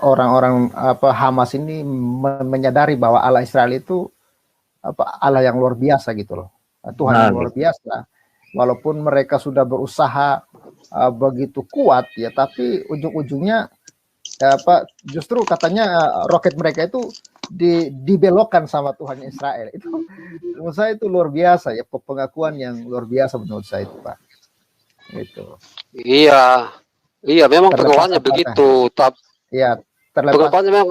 orang-orang Hamas ini menyadari bahwa Allah Israel itu Allah yang luar biasa gitu loh, Tuhan yang luar biasa. Walaupun mereka sudah berusaha begitu kuat ya, tapi ujung-ujungnya justru katanya roket mereka itu dibelokkan sama Tuhan Israel. Itu menurut saya itu luar biasa ya, pengakuan yang luar biasa menurut saya itu Pak. Itu. Iya, memang pengakuannya begitu. Iya, pengakuannya memang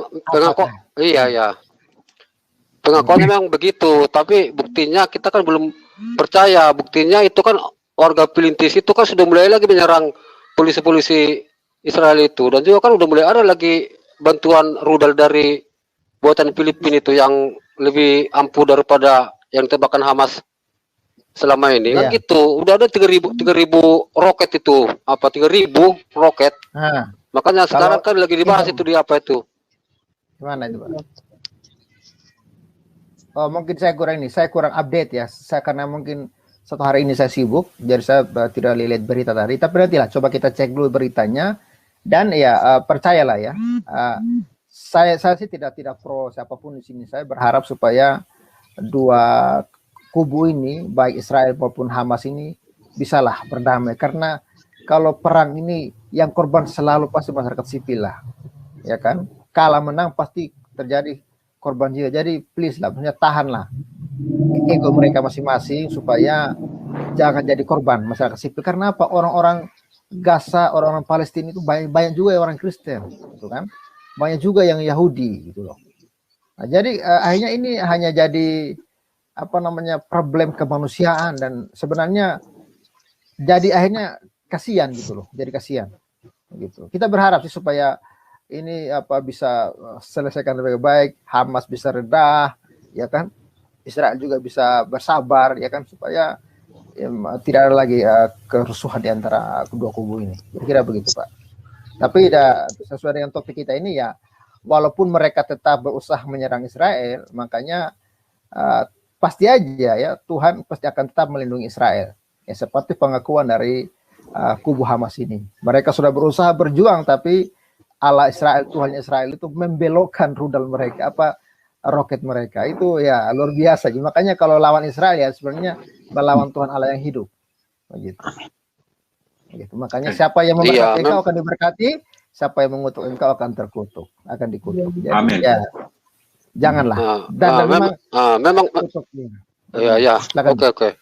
pengakuannya memang begitu. Tapi buktinya kita kan belum percaya. Buktinya itu kan warga pelintis itu kan sudah mulai lagi menyerang polisi-polisi Israel itu, dan juga kan udah mulai ada lagi bantuan rudal dari buatan Filipina itu yang lebih ampuh daripada yang tembakan Hamas selama ini. Kan gitu. Udah ada 3.000 roket itu. 3.000 roket. Makanya sekarang kan lagi dibahas itu di apa itu. Gimana itu, Pak? Oh, mungkin saya kurang update ya. Saya karena mungkin satu hari ini saya sibuk, jadi saya tidak lihat berita tadi. Tapi nantilah coba kita cek dulu beritanya. Dan ya percayalah ya. Saya sih tidak pro siapapun di sini. Saya berharap supaya dua kubu ini, baik Israel maupun Hamas ini, bisalah berdamai. Karena kalau perang ini yang korban selalu pasti masyarakat sipil lah, ya kan? Kalah menang pasti terjadi korban jiwa. Jadi please lah, maksudnya tahanlah ego mereka masing-masing supaya jangan jadi korban masyarakat sipil. Karena apa? Orang-orang Gaza, orang-orang Palestina itu banyak juga orang Kristen, gitu kan? Banyak juga yang Yahudi, gitu loh. Nah, jadi akhirnya ini hanya jadi problem kemanusiaan, dan sebenarnya jadi akhirnya kasihan gitu loh, jadi kasihan gitu. Kita berharap sih supaya ini bisa selesaikan lebih baik, Hamas bisa reda, ya kan, Israel juga bisa bersabar, ya kan, supaya tidak ada lagi kerusuhan di antara kedua kubu ini. Kira-kira begitu Pak. Tapi sesuai dengan topik kita ini ya, walaupun mereka tetap berusaha menyerang Israel, makanya pasti aja ya Tuhan pasti akan tetap melindungi Israel. Ya seperti pengakuan dari kubu Hamas ini. Mereka sudah berusaha berjuang, tapi Allah Israel, Tuhan Israel itu membelokkan rudal mereka, roket mereka. Itu ya luar biasa. Makanya kalau lawan Israel ya sebenarnya melawan Tuhan Allah yang hidup. Begitu. Begitu. Makanya siapa yang memberkati engkau akan diberkati, siapa yang mengutuk engkau akan terkutuk, akan dikutuk. Jadi, ya janganlah. Dan memang ya. Oke.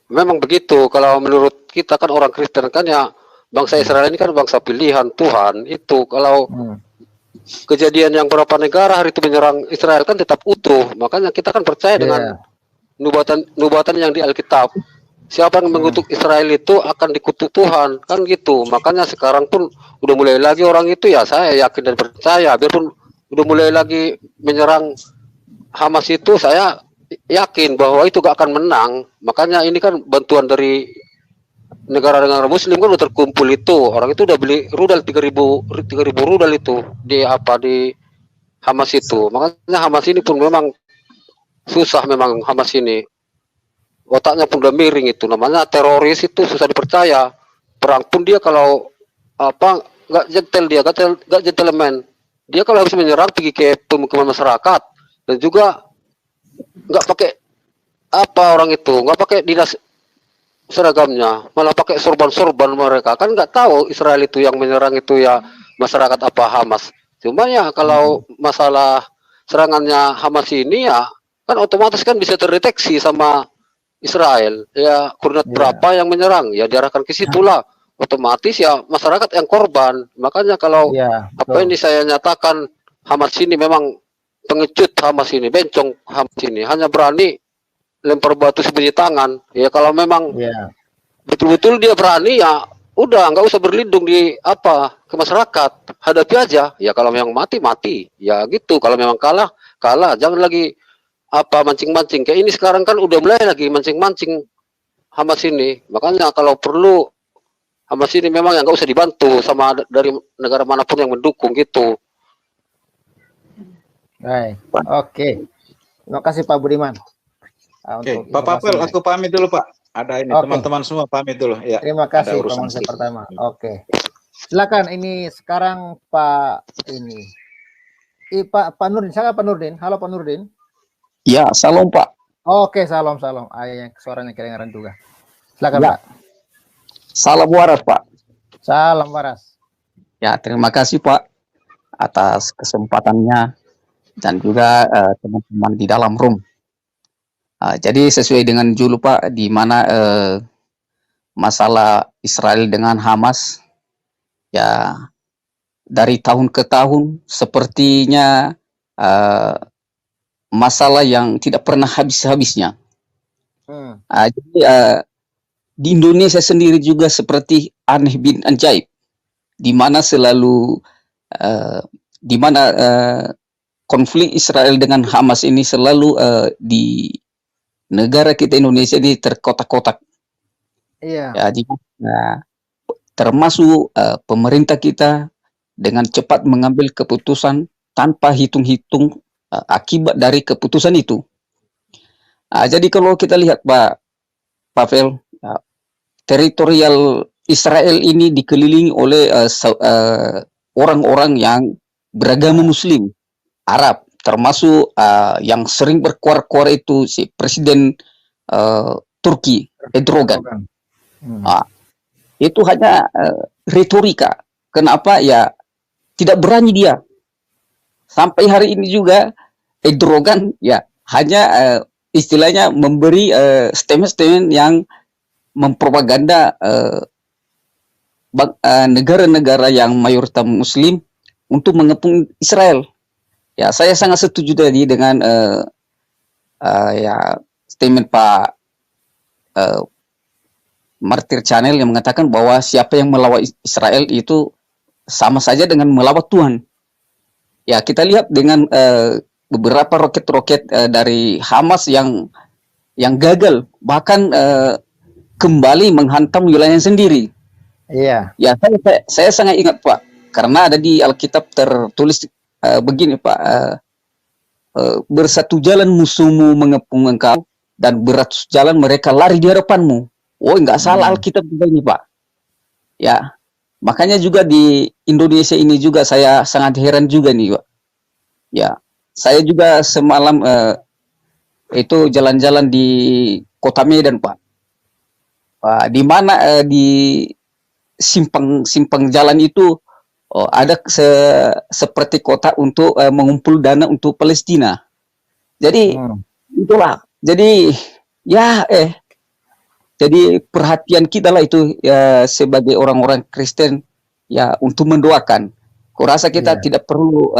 Memang begitu. Kalau menurut kita kan orang Kristen kan ya, bangsa Israel ini kan bangsa pilihan Tuhan. Itu kalau kejadian yang berapa negara hari itu menyerang Israel kan tetap utuh. Makanya kita kan percaya dengan nubatan yang di Alkitab. Siapa yang mengutuk Israel itu akan dikutuk Tuhan, kan gitu. Makanya sekarang pun udah mulai lagi orang itu ya, saya yakin dan percaya, biarpun udah mulai lagi menyerang Hamas itu, saya yakin bahwa itu gak akan menang. Makanya ini kan bantuan dari negara-negara Muslim kan udah terkumpul itu. Orang itu udah beli rudal 3.000 rudal itu di Hamas itu. Makanya Hamas ini pun memang susah, memang Hamas ini otaknya pun udah miring itu. Namanya teroris itu susah dipercaya. Perang pun dia kalau nggak gentle, dia nggak gentleman. Dia kalau habis menyerang pergi ke pemukiman masyarakat, dan juga nggak pakai orang itu, nggak pakai dinas seragamnya, malah pakai sorban mereka. Kan nggak tahu Israel itu yang menyerang itu ya masyarakat apa Hamas. Cuma ya kalau masalah serangannya Hamas ini ya kan otomatis kan bisa terdeteksi sama Israel. Ya koordinat berapa yang menyerang, ya diarahkan ke situlah. Otomatis ya masyarakat yang korban. Makanya kalau apa ini saya nyatakan Hamas ini memang pengecut, Hamas ini bencong, Hamas ini hanya berani lempar batu sebiji tangan. Ya kalau memang betul-betul dia berani, ya udah nggak usah berlindung di apa ke masyarakat, hadapi aja. Ya kalau memang mati mati, ya gitu. Kalau memang kalah kalah, jangan lagi apa mancing-mancing. Kayak ini sekarang kan udah mulai lagi mancing-mancing Hamas ini. Makanya kalau perlu Hamas ini memang yang nggak usah dibantu sama dari negara manapun yang mendukung gitu. Baik, oke. Terima kasih Pak Budiman. Oke, Pak Papel, aku pamit dulu Pak. Ada ini teman-teman semua pamit dulu. Ya. Terima kasih Pak pertama. Oke. Silakan ini sekarang Pak ini. Pak Nurdin, siapa Pak Nurdin? Halo Pak Nurdin. Ya, salam Pak. Oke, salam. Yang suaranya kedengaran juga. Silakan Pak. Salam waras Pak. Salam waras. Ya, terima kasih Pak atas kesempatannya dan juga teman-teman di dalam room. Jadi sesuai dengan judul Pak, di mana masalah Israel dengan Hamas, ya dari tahun ke tahun sepertinya masalah yang tidak pernah habis-habisnya. Jadi di Indonesia sendiri juga seperti aneh bin ajaib, di mana selalu konflik Israel dengan Hamas ini selalu di negara kita Indonesia ini terkotak-kotak. Iya. Jadi termasuk pemerintah kita dengan cepat mengambil keputusan tanpa hitung-hitung akibat dari keputusan itu. Jadi kalau kita lihat Pak Pavel, teritorial Israel ini dikelilingi oleh orang-orang yang beragama Muslim, Arab, termasuk yang sering berkuar-kuar itu si Presiden Turki, Erdogan. Itu hanya retorika. Kenapa ya tidak berani dia? Sampai hari ini juga Erdogan ya hanya istilahnya memberi statement-statement yang mempropaganda negara-negara yang mayoritas Muslim untuk mengepung Israel. Ya, saya sangat setuju tadi dengan ya statement Pak Martir Channel yang mengatakan bahwa siapa yang melawan Israel itu sama saja dengan melawan Tuhan. Ya, kita lihat dengan beberapa roket-roket dari Hamas yang gagal, bahkan kembali menghantam wilayahnya sendiri. Iya. Ya, saya sangat ingat Pak, karena ada di Alkitab tertulis begini Pak, bersatu jalan musuhmu mengepung engkau dan beratus jalan mereka lari di hadapanmu. Oh, enggak salah Alkitab juga ini Pak. Ya, makanya juga di Indonesia ini juga saya sangat heran juga nih Pak. Ya, saya juga semalam itu jalan-jalan di Kota Medan Pak. Di mana di simpang jalan itu ada seperti kota untuk mengumpul dana untuk Palestina. Jadi itulah. Jadi ya jadi perhatian kita lah itu ya, sebagai orang-orang Kristen ya untuk mendoakan. Kurasa kita tidak perlu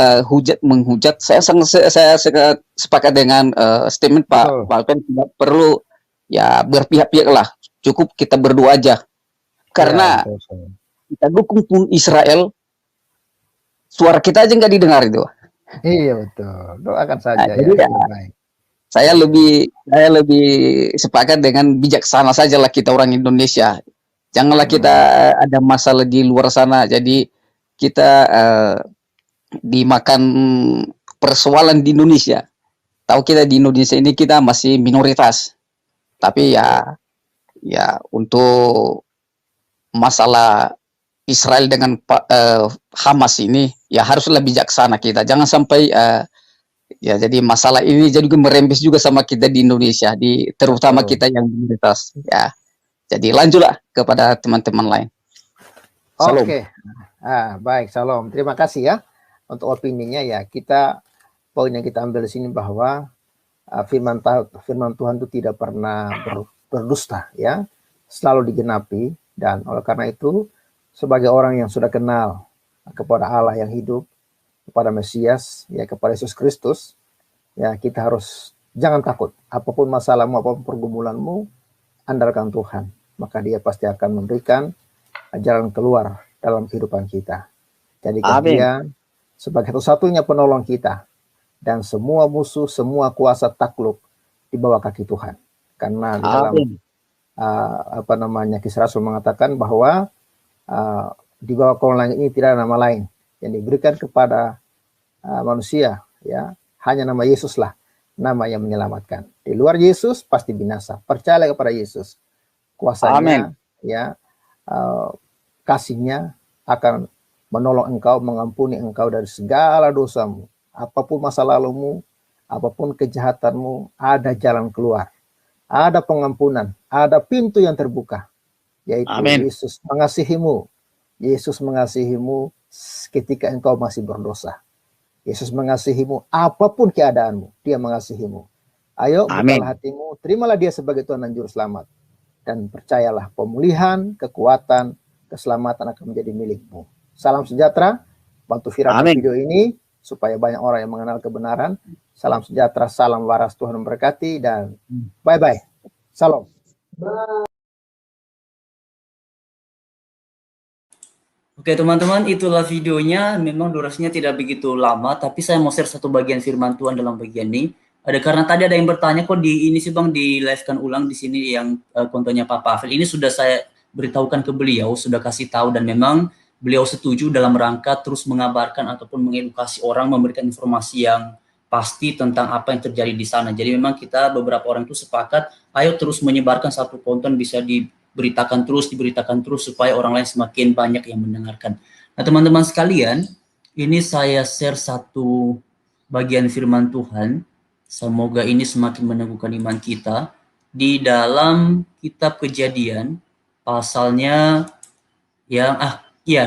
menghujat. Saya sangat sepakat dengan statement Pak Walpen, tidak perlu ya berpihak-pihak lah. Cukup kita berdoa aja. Karena kita dukung pun Israel, suara kita aja nggak didengar itu. Iya betul. Doakan saja. Jadi saya lebih sepakat dengan bijaksana sajalah kita orang Indonesia. Janganlah kita ada masalah di luar sana. Jadi kita dimakan persoalan di Indonesia. Tahu kita di Indonesia ini kita masih minoritas. Tapi ya untuk masalah Israel dengan Hamas ini ya haruslah bijaksana kita. Jangan sampai ya jadi masalah ini jadi merembes juga sama kita di Indonesia, terutama kita yang minoritas. Ya, jadi lanjutlah kepada teman-teman lain. Oke. Baik, salam. Terima kasih ya untuk opininya ya. Poin yang kita ambil di sini bahwa firman Tuhan itu tidak pernah berdusta, ya, selalu digenapi. Dan oleh karena itu, sebagai orang yang sudah kenal kepada Allah yang hidup, kepada Mesias, ya, kepada Yesus Kristus, ya, kita harus jangan takut. Apapun masalahmu, apapun pergumulanmu, andalkan Tuhan, maka Dia pasti akan memberikan jalan keluar dalam kehidupan kita. Jadikan Dia sebagai satu-satunya penolong kita, dan semua musuh, semua kuasa takluk di bawah kaki Tuhan. Karena di dalam Kisah Rasul mengatakan bahwa di bawah kolong langit ini tidak ada nama lain yang diberikan kepada manusia, ya, hanya nama Yesus lah, nama yang menyelamatkan. Di luar Yesus pasti binasa. Percayalah kepada Yesus, kuasanya, ya, kasihnya akan menolong engkau, mengampuni engkau dari segala dosamu. Apapun masa lalumu, apapun kejahatanmu, ada jalan keluar, ada pengampunan, ada pintu yang terbuka, yaitu Yesus mengasihimu. Yesus mengasihimu ketika engkau masih berdosa. Yesus mengasihimu apapun keadaanmu, Dia mengasihimu. Ayo, bukalah hatimu, terimalah Dia sebagai Tuhan dan Juru Selamat, dan percayalah pemulihan, kekuatan, keselamatan akan menjadi milikmu. Salam sejahtera, bantu viral video ini supaya banyak orang yang mengenal kebenaran. Salam sejahtera, salam waras, Tuhan memberkati, dan bye-bye. Salam. Oke teman-teman, itulah videonya. Memang durasinya tidak begitu lama, tapi saya mau share satu bagian firman Tuhan dalam bagian ini. Ada karena tadi ada yang bertanya, kok di ini sih Bang di live-kan ulang di sini yang kontennya Pak Pavel. Ini sudah saya beritahukan ke beliau, sudah kasih tahu, dan memang beliau setuju dalam rangka terus mengabarkan ataupun mengedukasi orang, memberikan informasi yang pasti tentang apa yang terjadi di sana. Jadi memang kita beberapa orang itu sepakat, ayo terus menyebarkan satu konten, bisa diberitakan terus supaya orang lain semakin banyak yang mendengarkan. Nah teman-teman sekalian, ini saya share satu bagian firman Tuhan. Semoga ini semakin meneguhkan iman kita. Di dalam kitab Kejadian, pasalnya yang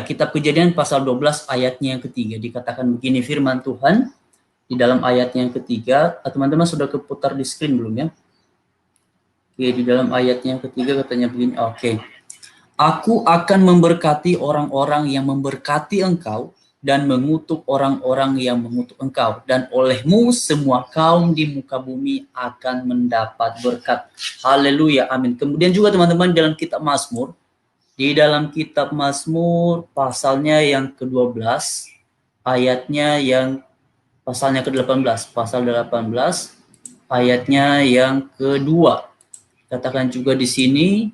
kitab Kejadian pasal 12 ayatnya yang ketiga, dikatakan begini firman Tuhan di dalam ayatnya yang ketiga. Teman-teman sudah keputar di screen belum ya? Oke, di dalam ayatnya yang ketiga katanya begini. Oke. Aku akan memberkati orang-orang yang memberkati engkau dan mengutuk orang-orang yang mengutuk engkau, dan olehmu semua kaum di muka bumi akan mendapat berkat. Haleluya, amin. Kemudian juga teman-teman dalam kitab Mazmur, di dalam kitab Mazmur pasalnya yang ke-12, ayatnya yang pasalnya ke-18, pasal 18 ayatnya yang kedua. Katakan juga di sini.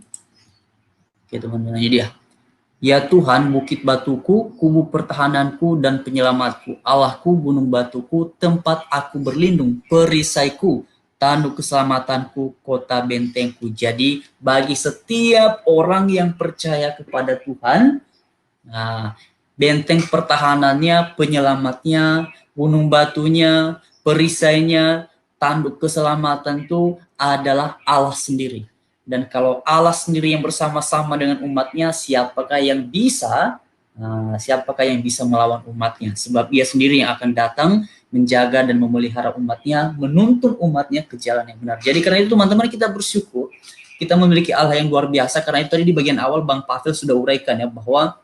Oke, teman-teman, ini dia. Ya Tuhan, bukit batuku, kubu pertahananku dan penyelamatku, Allahku, gunung batuku, tempat aku berlindung, perisaiku, tanduk keselamatanku, kota bentengku. Jadi bagi setiap orang yang percaya kepada Tuhan, nah, benteng pertahanannya, penyelamatnya, gunung batunya, perisainya, tanduk keselamatan itu adalah Allah sendiri. Dan kalau Allah sendiri yang bersama-sama dengan umatnya, siapakah yang bisa melawan umatnya? Sebab Dia sendiri yang akan datang menjaga dan memelihara umatnya, menuntun umatnya ke jalan yang benar. Jadi karena itu teman-teman, kita bersyukur kita memiliki Allah yang luar biasa. Karena itu tadi di bagian awal Bang Pavel sudah uraikan ya, bahwa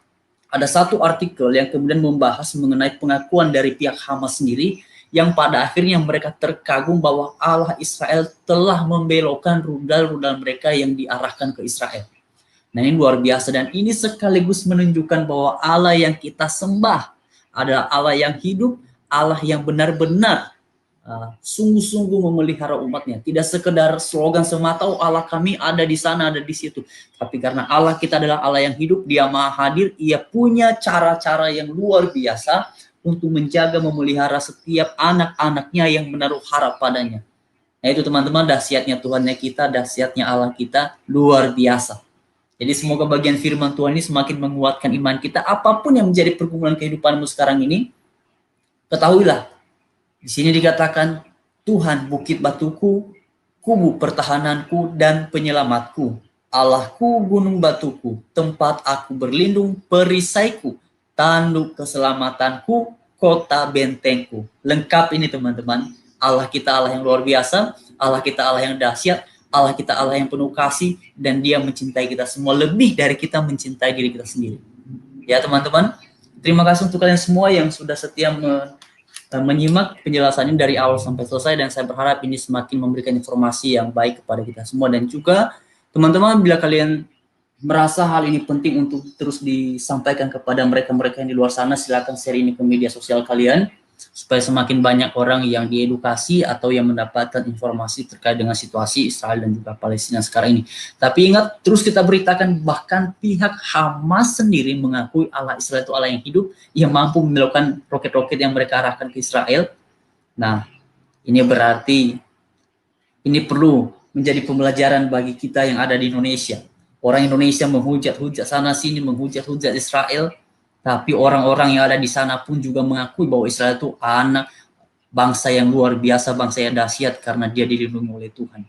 ada satu artikel yang kemudian membahas mengenai pengakuan dari pihak Hamas sendiri, yang pada akhirnya mereka terkagum bahwa Allah Israel telah membelokkan rudal-rudal mereka yang diarahkan ke Israel. Nah ini luar biasa, dan ini sekaligus menunjukkan bahwa Allah yang kita sembah adalah Allah yang hidup, Allah yang benar-benar sungguh-sungguh memelihara umatnya. Tidak sekedar slogan semata, oh Allah kami ada di sana, ada di situ. Tapi karena Allah kita adalah Allah yang hidup, Dia maha hadir, Ia punya cara-cara yang luar biasa untuk menjaga, memelihara setiap anak-anaknya yang menaruh harap padanya. Nah itu teman-teman, dahsyatnya Tuhannya kita, dahsyatnya Allah kita, luar biasa. Jadi semoga bagian firman Tuhan ini semakin menguatkan iman kita. Apapun yang menjadi pergumulan kehidupanmu sekarang ini, ketahuilah, di sini dikatakan, Tuhan bukit batuku, kubu pertahananku dan penyelamatku, Allahku gunung batuku, tempat aku berlindung, perisaiku, tanduk keselamatanku, kota bentengku. Lengkap ini teman-teman. Allah kita Allah yang luar biasa, Allah kita Allah yang dahsyat, Allah kita Allah yang penuh kasih, dan Dia mencintai kita semua lebih dari kita mencintai diri kita sendiri. Ya teman-teman, terima kasih untuk kalian semua yang sudah setia menyimak penjelasannya dari awal sampai selesai, dan saya berharap ini semakin memberikan informasi yang baik kepada kita semua. Dan juga teman-teman, bila kalian merasa hal ini penting untuk terus disampaikan kepada mereka-mereka yang di luar sana, silakan share ini ke media sosial kalian supaya semakin banyak orang yang diedukasi atau yang mendapatkan informasi terkait dengan situasi Israel dan juga Palestina sekarang ini. Tapi ingat, terus kita beritakan, bahkan pihak Hamas sendiri mengakui Allah Israel itu Allah yang hidup, yang mampu melakukan roket-roket yang mereka arahkan ke Israel. Nah, ini berarti ini perlu menjadi pembelajaran bagi kita yang ada di Indonesia. Orang Indonesia menghujat-hujat sana sini, menghujat-hujat Israel, tapi orang-orang yang ada di sana pun juga mengakui bahwa Israel itu anak bangsa yang luar biasa, bangsa yang dahsyat karena dia dilindungi oleh Tuhan.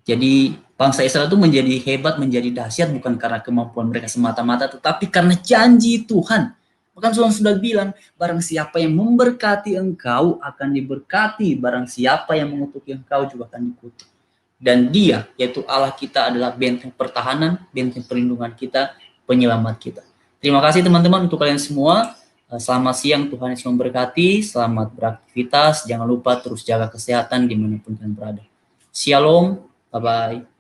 Jadi bangsa Israel itu menjadi hebat, menjadi dahsyat bukan karena kemampuan mereka semata-mata, tetapi karena janji Tuhan. Bahkan Tuhan sudah bilang, barang siapa yang memberkati engkau akan diberkati, barang siapa yang mengutuki engkau juga akan dikutuk. Dan Dia, yaitu Allah kita, adalah benteng pertahanan, benteng perlindungan kita, penyelamat kita. Terima kasih teman-teman untuk kalian semua. Selamat siang, Tuhan Yesus memberkati. Selamat beraktivitas. Jangan lupa terus jaga kesehatan dimanapun kalian berada. Shalom, bye-bye.